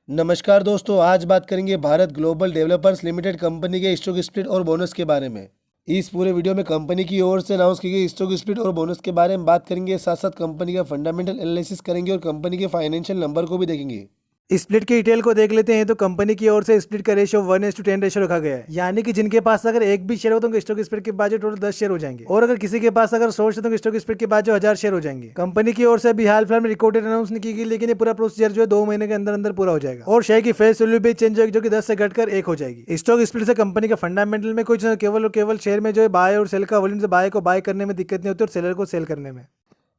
नमस्कार दोस्तों, आज बात करेंगे Bharat global developers limited company के स्टॉक स्प्लिट और बोनस के बारे में। इस पूरे वीडियो में कंपनी की ओर से अनाउंस की गई स्टॉक स्प्लिट और बोनस के बारे में बात करेंगे, साथ साथ कंपनी का फंडामेंटल एनालिसिस करेंगे और कंपनी के फाइनेंशियल नंबर को भी देखेंगे। स्प्लिट की डिटेल को देख लेते हैं। तो कंपनी की ओर से स्प्लिट का रेशियो 1:10 रेशियो रखा गया है, यानी कि जिनके पास अगर एक भी शेयर हो तो उनके स्टॉक स्प्लिट के बाद जो टोटल 10 शेयर हो जाएंगे, और अगर किसी के पास अगर 100 शेयर तो उनके स्टॉक स्प्लिट के बाद जो 1000 शेयर हो जाएंगे। कंपनी की ओर से अभी हाल फिलहाल में रिकॉर्डेड अनाउंस नहीं की गई, लेकिन ये पूरा प्रोसीजर जो है 2 महीने के अंदर अंदर पूरा हो जाएगा और शेयर की फेस वैल्यू भी चेंज होगी, जो कि 10 से घटकर 1 हो जाएगी। स्टॉक स्प्लिट से कंपनी का फंडामेंटल में कुछ केवल शेयर में जो है बाय और सेल का वॉल्यूम से बाय को बाय करने में दिक्कत नहीं होती और सेलर को सेल करने में।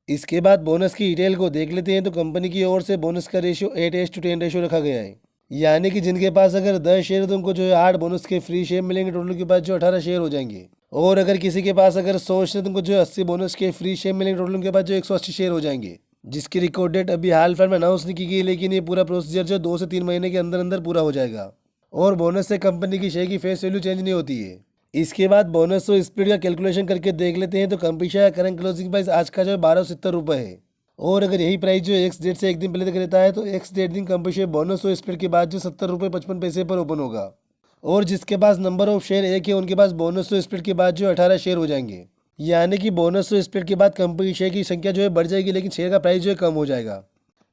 इसके बाद बोनस की डिटेल को देख लेते हैं। तो कंपनी की ओर से बोनस का रेशियो 8:10 रेशियो रखा गया है, यानी कि जिनके पास अगर 10 शेयर है तो उनको जो है 8 बोनस के फ्री शेयर मिलेंगे। टोटल के पास जो 18 शेयर हो जाएंगे। और अगर किसी के पास अगर 100 शेयर तो उनको जो 80 बोनस के फ्री शेयर मिलेंगे। टोटल के पास जो 180 शेयर हो जाएंगे, जिसकी रिकॉर्ड डेट अभी हाल फिलहाल में अनाउंस नहीं की गई, लेकिन ये पूरा प्रोसीजर जो 2 से 3 महीने के अंदर अंदर पूरा हो जाएगा। और बोनस से कंपनी की शेयर की फेस वैल्यू चेंज नहीं होती है। इसके बाद बोनस और स्प्लिट का कैलकुलेशन करके देख लेते हैं। तो कंपनी का करंट क्लोजिंग प्राइस आज का जो है 1270 रुपये है। और अगर यही प्राइस जो एक्स डेट से एक दिन पहले तक रहता है तो एक्स डेट दिन कंपनी शेयर बोनस और स्प्लिट के बाद जो 70 रुपये 55 पैसे पर ओपन होगा। और जिसके पास नंबर ऑफ शेयर एक है उनके पास बोनस और स्प्लिट के बाद जो 18 शेयर हो जाएंगे, यानी कि बोनस और स्प्लिट के बाद कंपनी शेयर की संख्या जो है बढ़ जाएगी, लेकिन शेयर का प्राइस जो है कम हो जाएगा।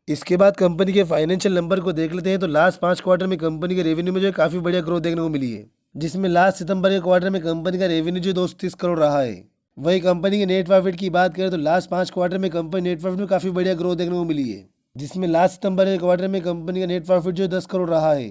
इसके बाद कंपनी के फाइनेंशियल नंबर को देख लेते हैं। तो लास्ट 5 क्वार्टर में कंपनी के रेवेन्यू में जो है काफ़ी बढ़िया ग्रोथ देखने को मिली है, जिसमें लास्ट सितंबर के क्वार्टर में कंपनी का रेवेन्यू जो 230 करोड़ रहा है। वही कंपनी के नेट प्रॉफिट की बात करें तो लास्ट 5 क्वार्टर में कंपनी नेट प्रॉफिट में काफ़ी बढ़िया ग्रोथ देखने को मिली है, जिसमें लास्ट सितंबर के क्वार्टर में कंपनी का नेट प्रॉफिट जो 10 करोड़ रहा है।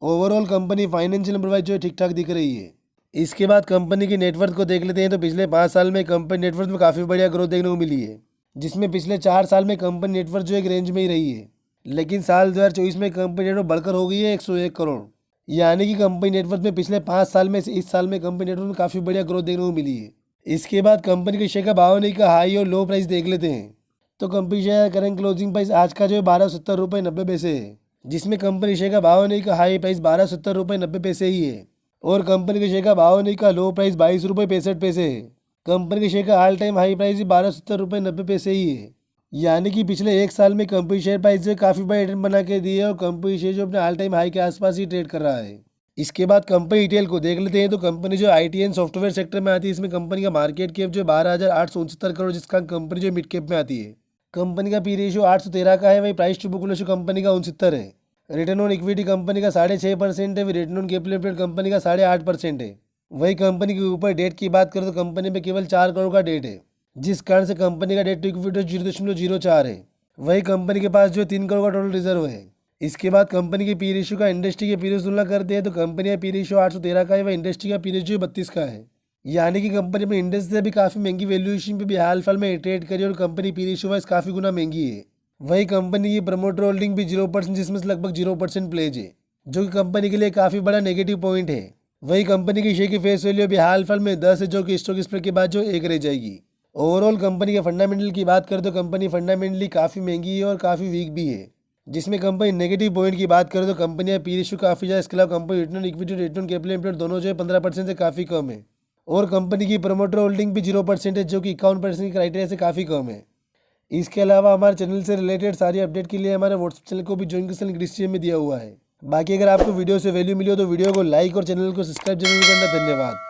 Overall company financial number wise जो है ठीक ठाक दिख रही है। इसके बाद कंपनी की नेटवर्थ को देख लेते हैं। तो पिछले 5 साल में कंपनी नेटवर्थ में काफ़ी बढ़िया ग्रोथ देखने को मिली है, जिसमें पिछले 4 साल में कंपनी नेटवर्थ जो एक रेंज में ही रही है, लेकिन साल 2024 में कंपनी नेटवर्थ बढ़कर हो गई है 101 करोड़। यानी कि कंपनी नेटवर्थ में पिछले 5 साल में से इस साल में कंपनी नेटवर्थ में काफ़ी बढ़िया ग्रोथ देखने को मिली है। इसके बाद कंपनी के शेयर का भाव नहीं का हाई और लो प्राइस देख लेते हैं। तो company share current closing price आज का जो है 1270 रुपये 90 पैसे है, जिसमें कंपनी शेयर का भाव नहीं का हाई प्राइस 1270 रुपये 90 पैसे ही है। और कंपनी के शेयर का भाव नहीं का लो प्राइस 22 रुपये 65 पैसे है। कंपनी के शेयर का ऑल टाइम हाई प्राइस 1270 रुपये 90 पैसे ही है। यानी कि पिछले 1 साल में कंपनी शेयर प्राइस जो काफ़ी बड़ा रिटर्न बना के दी है और कंपनी शेयर जो अपने ऑल टाइम हाई के आसपास ही ट्रेड कर रहा है। इसके बाद कंपनी डिटेल को देख लेते हैं। तो कंपनी जो आईटी एंड सॉफ्टवेयर सेक्टर में आती है, इसमें कंपनी का मार्केट कैप जो 12,869 करोड़, जिसका कंपनी जो मिड कैप में आती है। कंपनी का पी रेशियो 813 का है। वही price to book ratio company का 69 है। रिटर्न ऑन इक्विटी कंपनी का 6.5% है। Return on capital employed company का 8.5% है। वही कंपनी के ऊपर डेट की बात करें तो कंपनी में केवल 4 करोड़ का डेट है, जिस कारण से कंपनी का डेट टू इक्विटी 0.04 है। वही कंपनी के पास जो 3 करोड़ का टोटल रिजर्व है। इसके बाद कंपनी के पी रेशियो का इंडस्ट्री के पी रेशियो तुलना करते हैं। तो कंपनी का पी रेशियो 813 का है। वह इंडस्ट्री का पी रेशियो 32 का है। यानी कि कंपनी अपनी इंडस्ट्री से भी काफ़ी महंगी वैल्यूएशन पे भी हाल फिलहाल में ट्रेड करी और कंपनी पी रेशियो वाइज काफ़ी गुना महंगी है। वही कंपनी की प्रमोटर होल्डिंग भी 0%, जिसमें से लगभग 0% प्लेज है, जो कि कंपनी के लिए काफ़ी बड़ा नेगेटिव पॉइंट है। वही कंपनी की शेयर की फेस वैल्यू भी हाल फिलहाल में 10 है, जो कि स्टॉक स्प्लिट के बाद जो 1 रह जाएगी। ओवरऑल कंपनी के फंडामेंटल की बात करें तो कंपनी फंडामेंटली काफ़ी महंगी है और काफ़ी वीक भी है। जिसमें कंपनी नेगेटिव पॉइंट की बात करें तो कंपनी का पी रेशियो काफ़ी ज़्यादा, इसके अलावा company return equity return capital employed दोनों जो है 15% से काफ़ी कम है। और कंपनी की प्रमोटर होल्डिंग भी 0% है, जो कि 51% की क्राइटेरिया से काफ़ी कम है। इसके अलावा हमारे चैनल से रिलेटेड सारी अपडेट के लिए हमारे व्हाट्सएप चैनल को भी ज्वाइन कर लिंक डिस्क्रिप्शन में दिया हुआ है। बाकी अगर आपको वीडियो से वैल्यू मिली हो तो वीडियो को लाइक और चैनल को सब्सक्राइब जरूर करना। धन्यवाद।